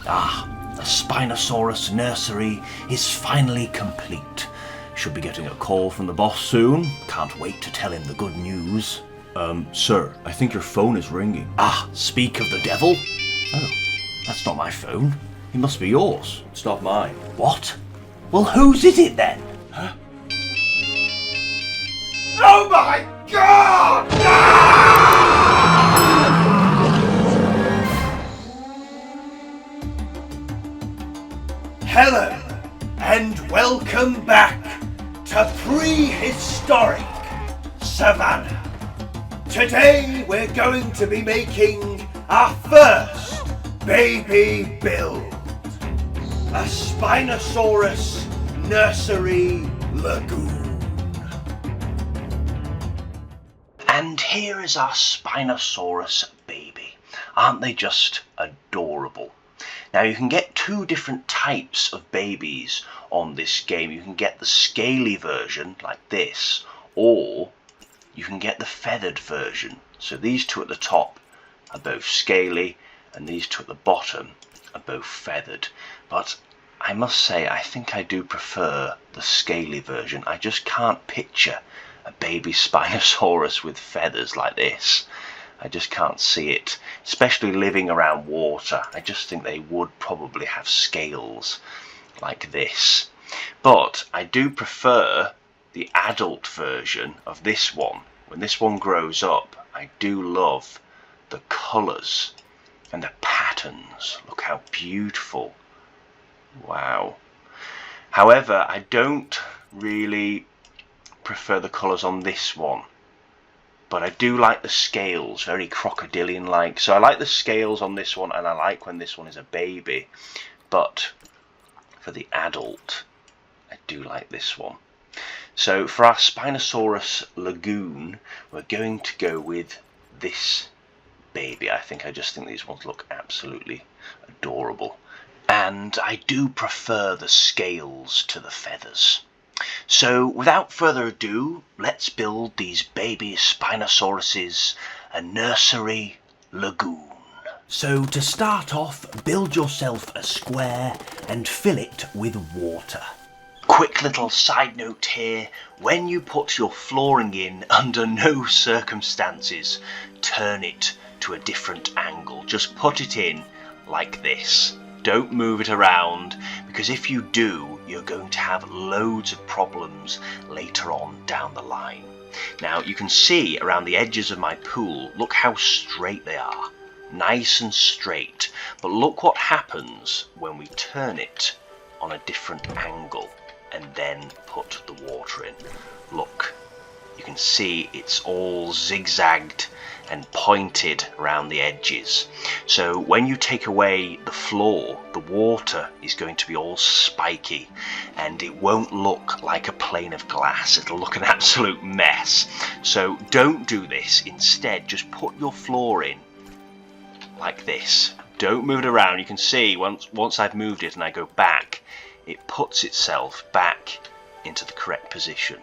The Spinosaurus Nursery is finally complete. Should be getting a call from the boss soon. Can't wait to tell him the good news. Sir, I think your phone is ringing. Speak of the devil? Oh, that's not my phone. It must be yours. It's not mine. What? Well, whose is it then? Huh? Oh my God! Hello, and welcome back to Prehistoric Savannah. Today we're going to be making our first baby build. A Spinosaurus Nursery lagoon. And here is our Spinosaurus baby. Aren't they just adorable? Now you can get two different types of babies on this game. You can get the scaly version like this, or you can get the feathered version. So these two at the top are both scaly and these two at the bottom are both feathered. But I must say, I think I do prefer the scaly version. I just can't picture a baby Spinosaurus with feathers like this. I just can't see it, especially living around water. I just think they would probably have scales like this. But I do prefer the adult version of this one. When this one grows up, I do love the colours and the patterns. Look how beautiful. Wow. However, I don't really prefer the colours on this one. But I do like the scales, very crocodilian-like. So I like the scales on this one, and I like when this one is a baby. But for the adult, I do like this one. So for our Spinosaurus lagoon, we're going to go with this baby. I just think these ones look absolutely adorable. And I do prefer the scales to the feathers. So without further ado, let's build these baby Spinosauruses a nursery lagoon. So to start off, build yourself a square and fill it with water. Quick little side note here, when you put your flooring in, under no circumstances turn it to a different angle. Just put it in like this. Don't move it around, because if you do, you're going to have loads of problems later on down the line. Now you can see around the edges of my pool, look how straight they are. Nice and straight. But look what happens when we turn it on a different angle and then put the water in. Look, you can see it's all zigzagged and pointed around the edges. So when you take away the floor, the water is going to be all spiky and it won't look like a plane of glass. It'll look an absolute mess. So don't do this. Instead, just put your floor in like this. Don't move it around. You can see once I've moved it and I go back, it puts itself back into the correct position.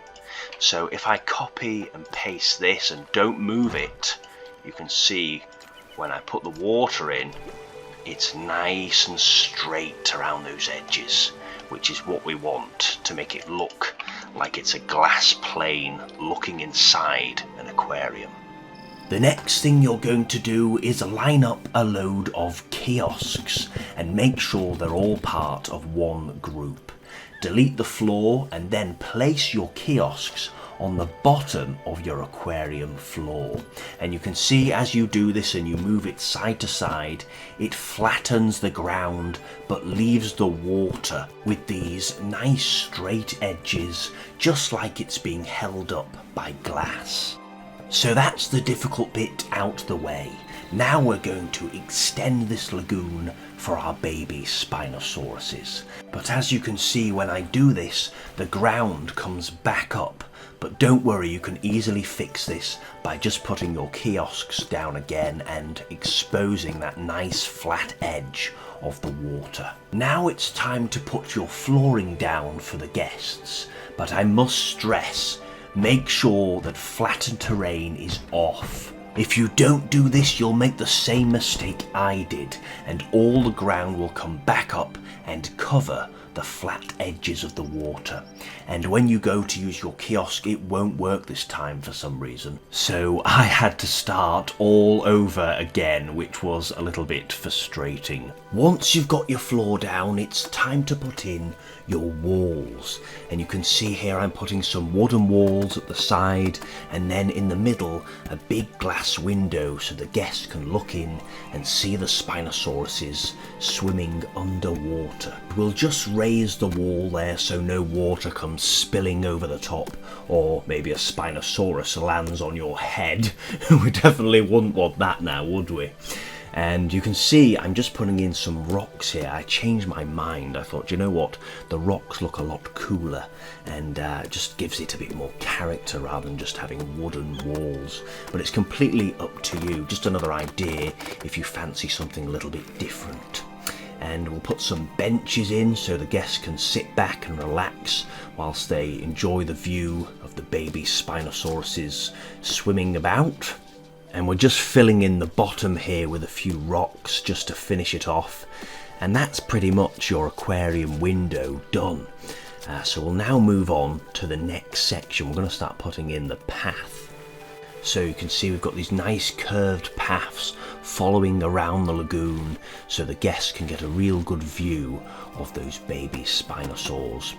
So if I copy and paste this and don't move it, you can see when I put the water in, it's nice and straight around those edges, which is what we want to make it look like it's a glass plane looking inside an aquarium. The next thing you're going to do is line up a load of kiosks and make sure they're all part of one group. Delete the floor and then place your kiosks on the bottom of your aquarium floor. And you can see as you do this and you move it side to side, it flattens the ground but leaves the water with these nice straight edges, just like it's being held up by glass. So that's the difficult bit out the way. Now we're going to extend this lagoon for our baby Spinosauruses. But as you can see, when I do this, the ground comes back up. But don't worry, you can easily fix this by just putting your kiosks down again and exposing that nice flat edge of the water. Now it's time to put your flooring down for the guests. But I must stress, make sure that flattened terrain is off If you don't do this, you'll make the same mistake I did, and all the ground will come back up and cover the flat edges of the water. And when you go to use your kiosk, it won't work this time for some reason. So I had to start all over again, which was a little bit frustrating. Once you've got your floor down, it's time to put in your walls. And you can see here I'm putting some wooden walls at the side, and then in the middle a big glass window so the guests can look in and see the Spinosauruses swimming underwater. We'll just raise the wall there so no water comes spilling over the top, or maybe a Spinosaurus lands on your head. We definitely wouldn't want that now, would we? And you can see I'm just putting in some rocks here. I changed my mind. I thought, you know what, the rocks look a lot cooler, and just gives it a bit more character rather than just having wooden walls. But it's completely up to you. Just another idea if you fancy something a little bit different. And we'll put some benches in so the guests can sit back and relax whilst they enjoy the view of the baby Spinosauruses swimming about. And we're just filling in the bottom here with a few rocks just to finish it off. And that's pretty much your aquarium window done. So we'll now move on to the next section. We're going to start putting in the path. So you can see we've got these nice curved paths following around the lagoon so the guests can get a real good view of those baby Spinosaurs.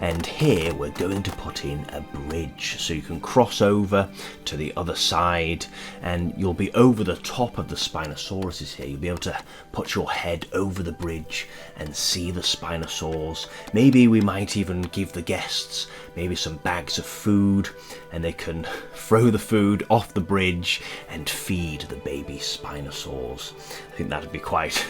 And here we're going to put in a bridge so you can cross over to the other side, and you'll be over the top of the Spinosauruses here. You'll be able to put your head over the bridge and see the Spinosaurs. Maybe we might even give the guests maybe some bags of food, and they can throw the food off the bridge and feed the baby Spinosaurs. I think that'd be quite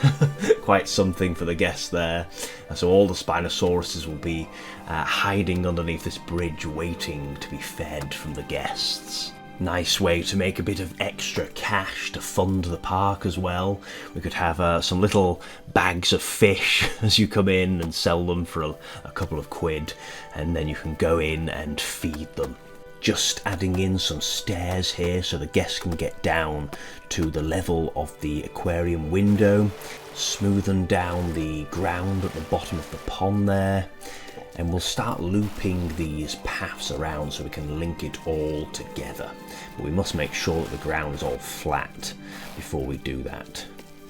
quite something for the guests there. And so all the Spinosauruses will be hiding underneath this bridge waiting to be fed from the guests. Nice way to make a bit of extra cash to fund the park as well. We could have some little bags of fish as you come in and sell them for a couple of quid, and then you can go in and feed them. Just adding in some stairs here so the guests can get down to the level of the aquarium window, smoothing down the ground at the bottom of the pond there. And we'll start looping these paths around so we can link it all together. But we must make sure that the ground is all flat before we do that.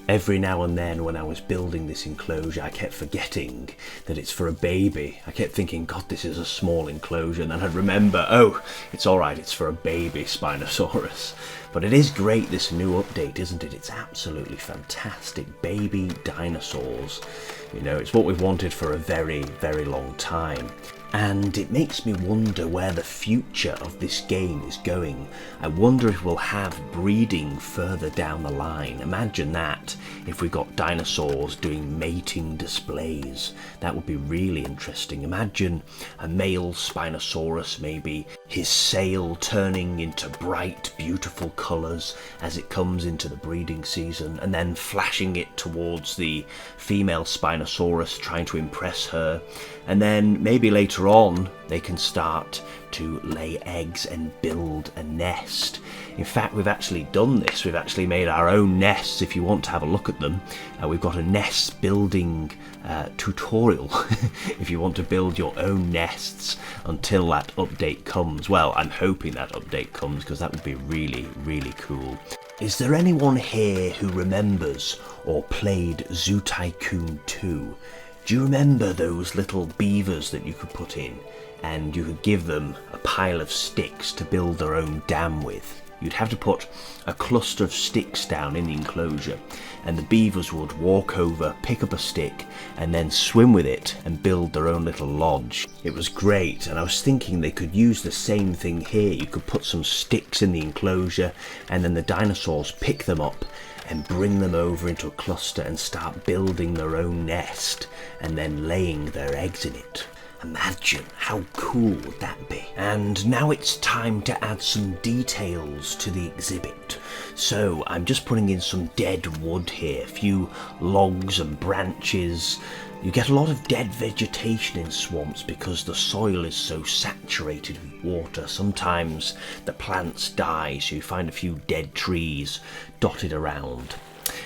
Every now and then when I was building this enclosure, I kept forgetting that it's for a baby. I kept thinking, God, this is a small enclosure, and then I'd remember, oh, it's alright, it's for a baby Spinosaurus. But it is great, this new update, isn't it? It's absolutely fantastic. Baby dinosaurs. You know, it's what we've wanted for a very, very long time. And it makes me wonder where the future of this game is going. I wonder if we'll have breeding further down the line. Imagine that, if we got dinosaurs doing mating displays. That would be really interesting. Imagine a male Spinosaurus, maybe his sail turning into bright, beautiful colours as it comes into the breeding season, and then flashing it towards the female Spinosaurus, trying to impress her. And then maybe later on they can start to lay eggs and build a nest. In fact, we've actually done this. We've actually made our own nests. If you want to have a look at them, we've got a nest building tutorial if you want to build your own nests until that update comes. Well, I'm hoping that update comes, because that would be really, really cool. Is there anyone here who remembers or played Zoo Tycoon 2? Do you remember those little beavers that you could put in, and you could give them a pile of sticks to build their own dam with? You'd have to put a cluster of sticks down in the enclosure, and the beavers would walk over, pick up a stick, and then swim with it and build their own little lodge. It was great, and I was thinking they could use the same thing here. You could put some sticks in the enclosure, and then the dinosaurs pick them up and bring them over into a cluster and start building their own nest and then laying their eggs in it. Imagine how cool would that be? And now it's time to add some details to the exhibit. So I'm just putting in some dead wood here, a few logs and branches. You get a lot of dead vegetation in swamps because the soil is so saturated with water. Sometimes the plants die, so you find a few dead trees dotted around.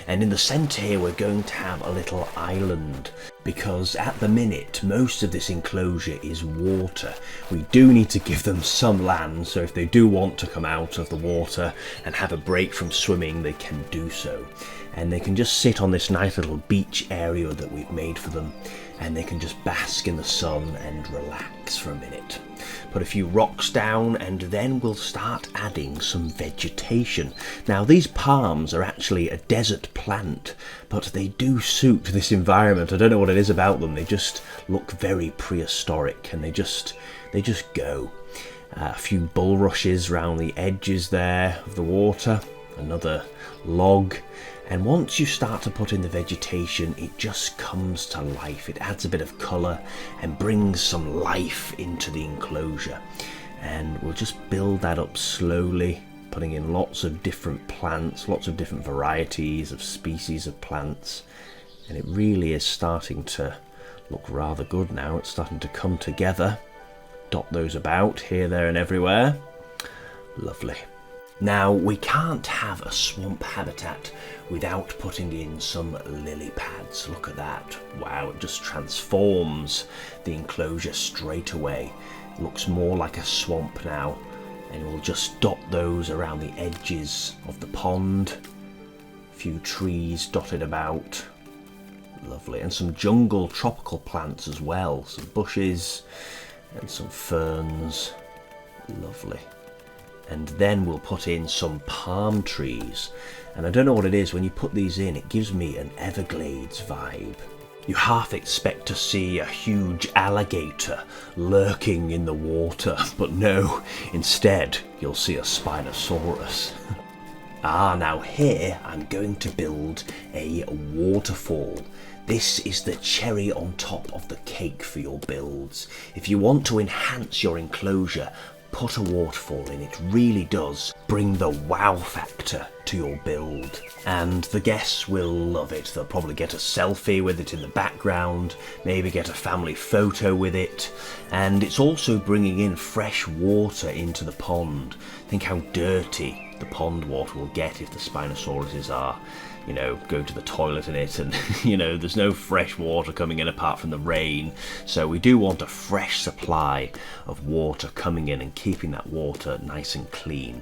And in the centre here we're going to have a little island, because at the minute most of this enclosure is water. We do need to give them some land, so if they do want to come out of the water and have a break from swimming, they can do so. And they can just sit on this nice little beach area that we've made for them, and they can just bask in the sun and relax for a minute. Put a few rocks down, and then we'll start adding some vegetation. Now these palms are actually a desert plant, but they do suit this environment. I don't know what it is about them, they just look very prehistoric, and they just go. A few bulrushes around the edges there of the water, another log. And once you start to put in the vegetation, it just comes to life. It adds a bit of colour and brings some life into the enclosure. And we'll just build that up slowly, putting in lots of different plants, lots of different varieties of species of plants. And it really is starting to look rather good now. It's starting to come together. Dot those about here, there and everywhere. Lovely. Now, we can't have a swamp habitat without putting in some lily pads. Look at that. Wow, it just transforms the enclosure straight away. It looks more like a swamp now. And we'll just dot those around the edges of the pond. A few trees dotted about. Lovely. And some jungle tropical plants as well. Some bushes and some ferns. Lovely. And then we'll put in some palm trees. And I don't know what it is, when you put these in, it gives me an Everglades vibe. You half expect to see a huge alligator lurking in the water, but no, instead you'll see a Spinosaurus. Now here I'm going to build a waterfall. This is the cherry on top of the cake for your builds. If you want to enhance your enclosure, put a waterfall in. It really does bring the wow factor to your build, and the guests will love it. They'll probably get a selfie with it in the background, maybe get a family photo with it. And it's also bringing in fresh water into the pond. Think how dirty the pond water will get if the Spinosauruses are, go to the toilet in it, and there's no fresh water coming in apart from the rain. So we do want a fresh supply of water coming in and keeping that water nice and clean.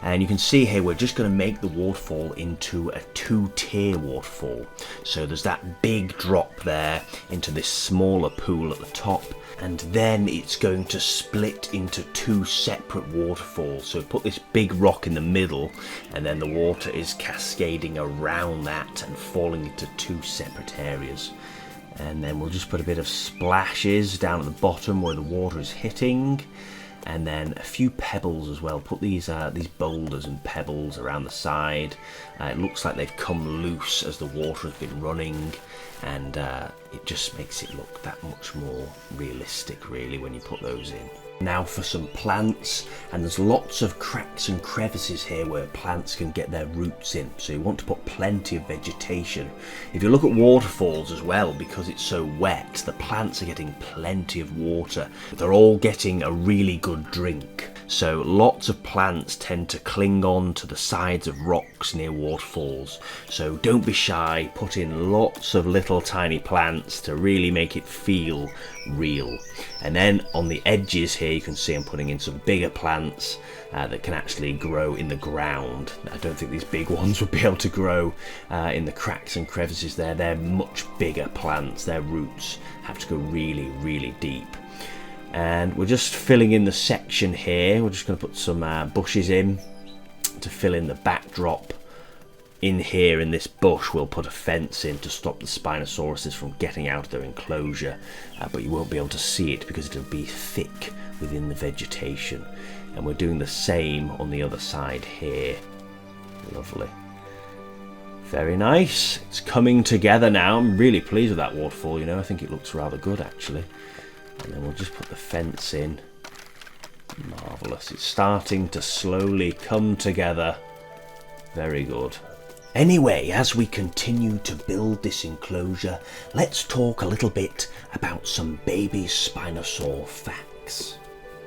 And you can see here we're just going to make the waterfall into a 2-tier waterfall. So there's that big drop there into this smaller pool at the top, and then it's going to split into 2 separate waterfalls. So put this big rock in the middle, and then the water is cascading around that and falling into 2 separate areas. And then we'll just put a bit of splashes down at the bottom where the water is hitting, and then a few pebbles as well. Put these boulders and pebbles around the side. It looks like they've come loose as the water has been running, and it just makes it look that much more realistic really when you put those in. Now for some plants, and there's lots of cracks and crevices here where plants can get their roots in, so you want to put plenty of vegetation. If you look at waterfalls as well, because it's so wet, the plants are getting plenty of water. They're all getting a really good drink. So lots of plants tend to cling on to the sides of rocks near waterfalls. So don't be shy, put in lots of little tiny plants to really make it feel real. And then on the edges here you can see I'm putting in some bigger plants that can actually grow in the ground. I don't think these big ones would be able to grow in the cracks and crevices there. They're much bigger plants. Their roots have to go really, really deep. And we're just filling in the section here. We're just going to put some bushes in to fill in the backdrop. In here, in this bush, we'll put a fence in to stop the Spinosauruses from getting out of their enclosure, but you won't be able to see it because it'll be thick within the vegetation. And we're doing the same on the other side here. Lovely. Very nice. It's coming together now. I'm really pleased with that waterfall, I think it looks rather good actually. And then we'll just put the fence in. Marvellous. It's starting to slowly come together. Very good. Anyway, as we continue to build this enclosure, let's talk a little bit about some baby Spinosaur facts.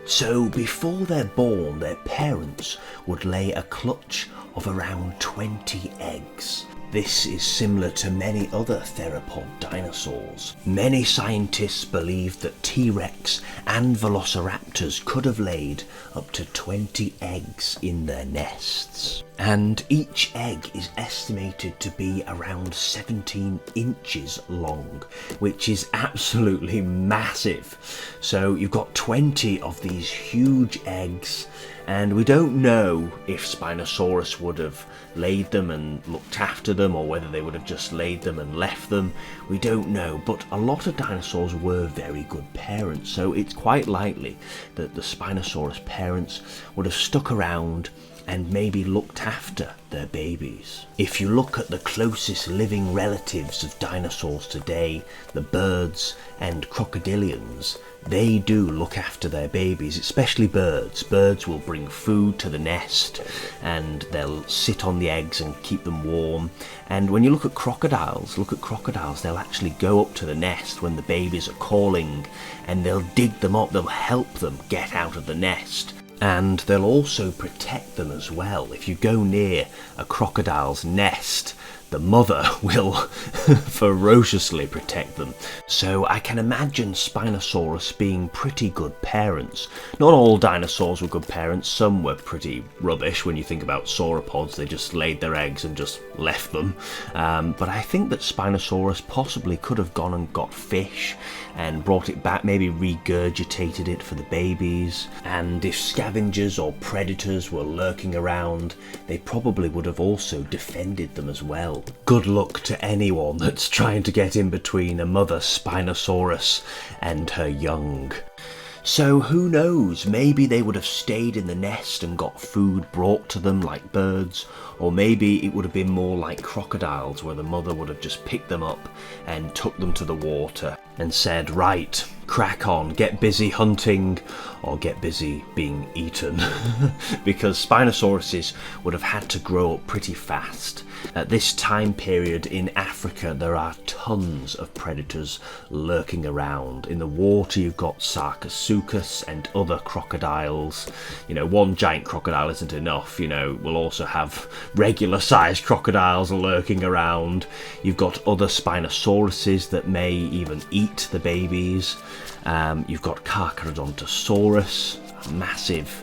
So, before they're born, their parents would lay a clutch of around 20 eggs. This is similar to many other theropod dinosaurs. Many scientists believe that T-Rex and Velociraptors could have laid up to 20 eggs in their nests. And each egg is estimated to be around 17 inches long, which is absolutely massive. So you've got 20 of these huge eggs, and we don't know if Spinosaurus would have laid them and looked after them, or whether they would have just laid them and left them. We don't know, but a lot of dinosaurs were very good parents, so it's quite likely that the Spinosaurus parents would have stuck around and maybe looked after their babies. If you look at the closest living relatives of dinosaurs today, the birds and crocodilians, they do look after their babies, especially birds. Birds will bring food to the nest and they'll sit on the eggs and keep them warm. And when you look at crocodiles, they'll actually go up to the nest when the babies are calling and they'll dig them up, they'll help them get out of the nest. And they'll also protect them as well. If you go near a crocodile's nest, the mother will ferociously protect them. So I can imagine Spinosaurus being pretty good parents. Not all dinosaurs were good parents, some were pretty rubbish. When you think about sauropods, they just laid their eggs and just left them. But I think that Spinosaurus possibly could have gone and got fish and brought it back, maybe regurgitated it for the babies. And if scavengers or predators were lurking around, they probably would have also defended them as well. Good luck to anyone that's trying to get in between a mother Spinosaurus and her young. So who knows, maybe they would have stayed in the nest and got food brought to them like birds, or maybe it would have been more like crocodiles, where the mother would have just picked them up and took them to the water and said, right, crack on, get busy hunting or get busy being eaten. Because Spinosauruses would have had to grow up pretty fast. At this time period in Africa, there are tons of predators lurking around. In the water, you've got Sarcosuchus and other crocodiles. You know, one giant crocodile isn't enough. You know, we'll also have regular sized crocodiles lurking around. You've got other Spinosauruses that may even eat the babies. You've got Carcharodontosaurus, a massive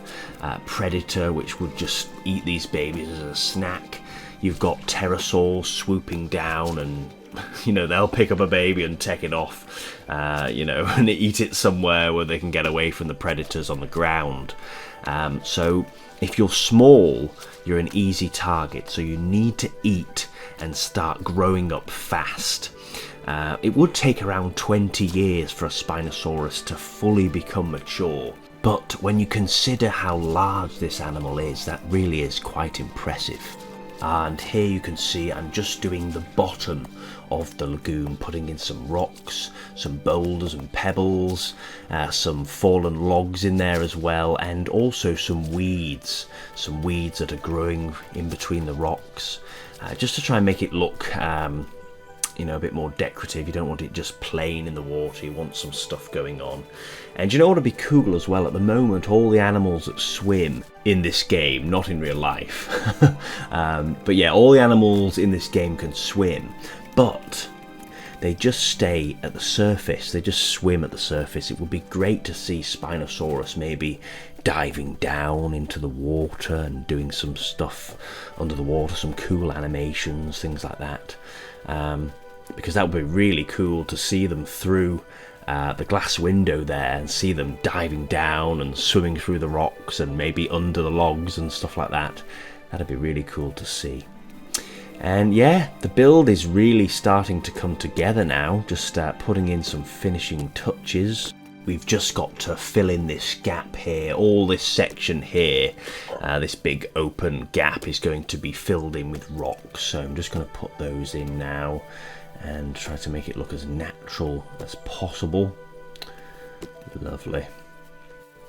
predator which would just eat these babies as a snack. You've got pterosaurs swooping down and, you know, they'll pick up a baby and take it off, you know, and eat it somewhere where they can get away from the predators on the ground. So if you're small, you're an easy target, so you need to eat and start growing up fast. It would take around 20 years for a Spinosaurus to fully become mature. But when you consider how large this animal is, that really is quite impressive. And here you can see I'm just doing the bottom of the lagoon, putting in some rocks, some boulders and pebbles, some fallen logs in there as well, and also some weeds that are growing in between the rocks, just to try and make it look you know, a bit more decorative. You don't want it just plain in the water, you want some stuff going on. And you know what would be cool as well? At the moment, all the animals that swim in this game, not in real life, but yeah, all the animals in this game can swim, but they just stay at the surface, they just swim at the surface. It would be great to see Spinosaurus maybe diving down into the water and doing some stuff under the water, some cool animations, things like that. Because that would be really cool to see them through the glass window there and see them diving down and swimming through the rocks and maybe under the logs and stuff like that. That'd be really cool to see. And yeah, the build is really starting to come together now, just putting in some finishing touches. We've just got to fill in this gap here. All this section here, this big open gap, is going to be filled in with rocks. So I'm just going to put those in now and try to make it look as natural as possible. Lovely.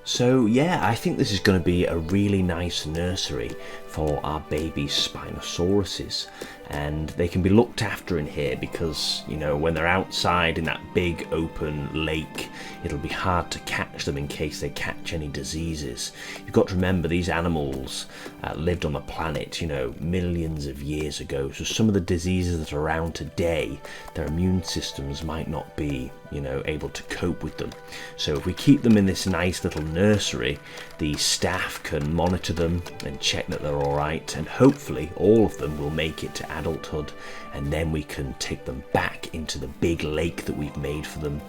So yeah, I think this is going to be a really nice nursery for our baby Spinosauruses, and they can be looked after in here because, you know, when they're outside in that big open lake, it'll be hard to catch them in case they catch any diseases. You've got to remember these animals lived on the planet, you know, millions of years ago, so some of the diseases that are around today, their immune systems might not be, you know, able to cope with them. So if we keep them in this nice little nursery, the staff can monitor them and check that they're all right, and hopefully all of them will make it to adulthood, and then we can take them back into the big lake that we've made for them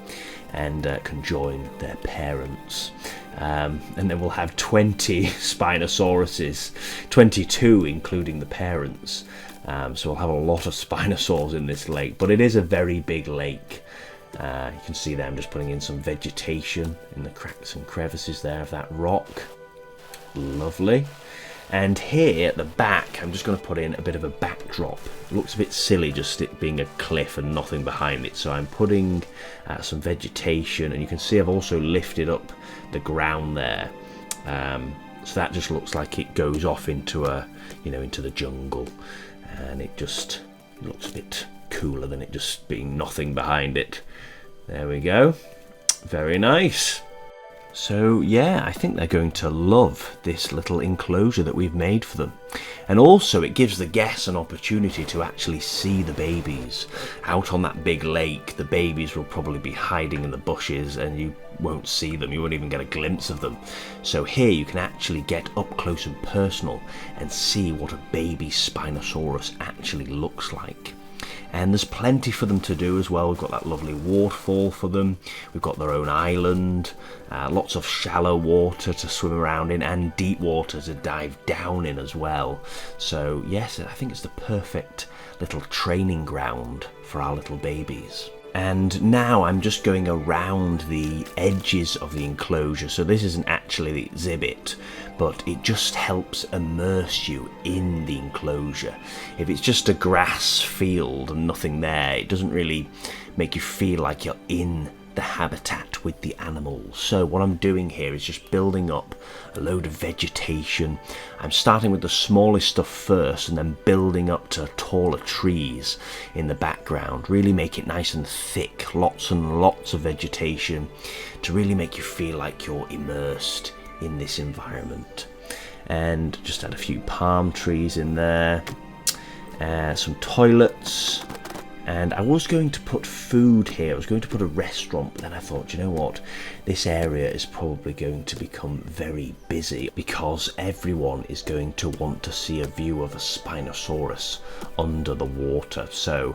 and can join their parents. And then we'll have 20 Spinosauruses, 22 including the parents. So we'll have a lot of Spinosaurs in this lake, but it is a very big lake. You can see there I'm just putting in some vegetation in the cracks and crevices there of that rock. Lovely. And here at the back I'm just going to put in a bit of a backdrop. It looks a bit silly just it being a cliff and nothing behind it, so I'm putting some vegetation, and you can see I've also lifted up the ground there, so that just looks like it goes off into a, you know, into the jungle, and it just looks a bit cooler than it just being nothing behind it. There we go. Very nice. So yeah, I think they're going to love this little enclosure that we've made for them. And also it gives the guests an opportunity to actually see the babies. Out on that big lake, the babies will probably be hiding in the bushes and you won't see them, you won't even get a glimpse of them. So here you can actually get up close and personal and see what a baby Spinosaurus actually looks like. And there's plenty for them to do as well. We've got that lovely waterfall for them. We've got their own island, lots of shallow water to swim around in, and deep water to dive down in as well. So yes, I think it's the perfect little training ground for our little babies. And now I'm just going around the edges of the enclosure. So this isn't actually the exhibit, but it just helps immerse you in the enclosure. If it's just a grass field and nothing there, it doesn't really make you feel like you're in the habitat with the animals. So what I'm doing here is just building up a load of vegetation. I'm starting with the smallest stuff first and then building up to taller trees in the background. Really make it nice and thick, lots and lots of vegetation to really make you feel like you're immersed in this environment. And just add a few palm trees in there, some toilets. And I was going to put food here, I was going to put a restaurant, but then I thought, you know what, this area is probably going to become very busy because everyone is going to want to see a view of a Spinosaurus under the water. So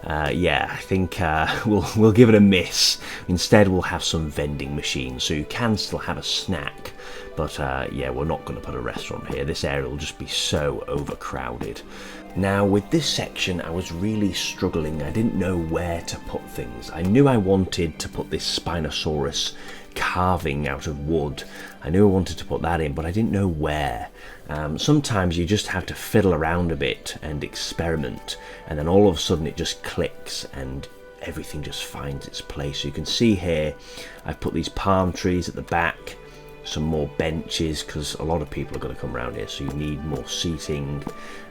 yeah, I think we'll give it a miss. Instead we'll have some vending machines, so you can still have a snack. But yeah, we're not going to put a restaurant here. This area will just be so overcrowded. Now with this section I was really struggling. I didn't know where to put things. I knew I wanted to put this Spinosaurus carving out of wood. I knew I wanted to put that in, but I didn't know where. Sometimes you just have to fiddle around a bit and experiment, and then all of a sudden it just clicks and everything just finds its place. So you can see here I've put these palm trees at the back, some more benches because a lot of people are going to come around here, so you need more seating.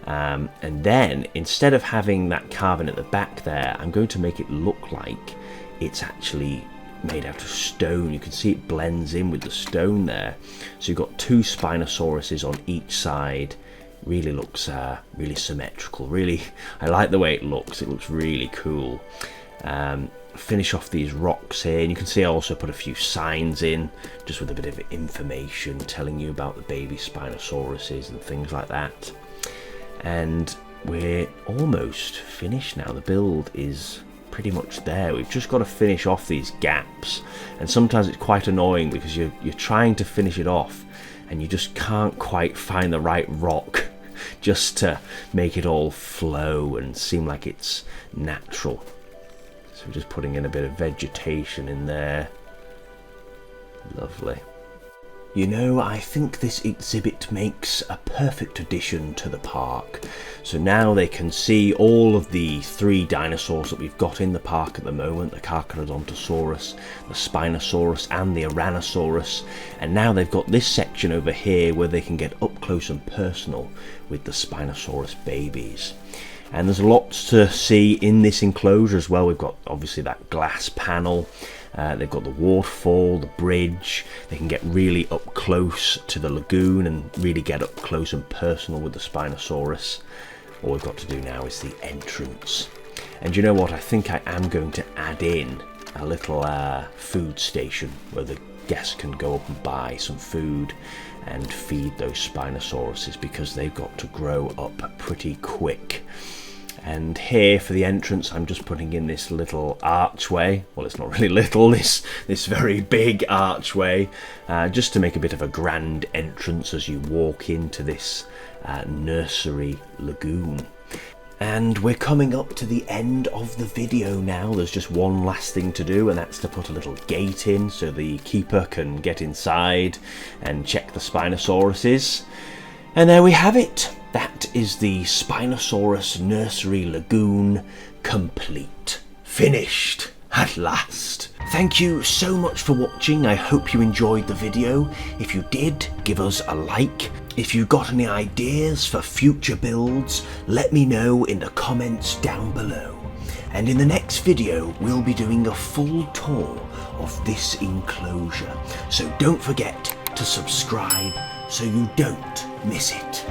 And then instead of having that carving at the back there, I'm going to make it look like it's actually made out of stone. You can see it blends in with the stone there. So you've got two Spinosauruses on each side. Really looks really symmetrical. Really, I like the way it looks. It looks really cool. Finish off these rocks here, and you can see I also put a few signs in just with a bit of information telling you about the baby Spinosauruses and things like that. And we're almost finished now. The build is pretty much there. We've just got to finish off these gaps, and sometimes it's quite annoying because you're trying to finish it off and you just can't quite find the right rock just to make it all flow and seem like it's natural. So we're just putting in a bit of vegetation in there. Lovely. You know, I think this exhibit makes a perfect addition to the park. So now they can see all of the 3 dinosaurs that we've got in the park at the moment, the Carcharodontosaurus, the Spinosaurus and the Ouranosaurus. And now they've got this section over here where they can get up close and personal with the Spinosaurus babies. And there's lots to see in this enclosure as well. We've got obviously that glass panel. They've got the waterfall, the bridge. They can get really up close to the lagoon and really get up close and personal with the Spinosaurus. All we've got to do now is the entrance. And you know what? I think I am going to add in a little food station where the guests can go up and buy some food and feed those Spinosauruses, because they've got to grow up pretty quick. And here for the entrance, I'm just putting in this little archway. Well, it's not really little, this very big archway, just to make a bit of a grand entrance as you walk into this nursery lagoon. And we're coming up to the end of the video now. There's just one last thing to do, and that's to put a little gate in so the keeper can get inside and check the Spinosauruses. And there we have it. That is the Spinosaurus Nursery Lagoon complete. Finished at last. Thank you so much for watching. I hope you enjoyed the video. If you did, give us a like. If you got any ideas for future builds, let me know in the comments down below. And in the next video, we'll be doing a full tour of this enclosure. So don't forget to subscribe so you don't miss it.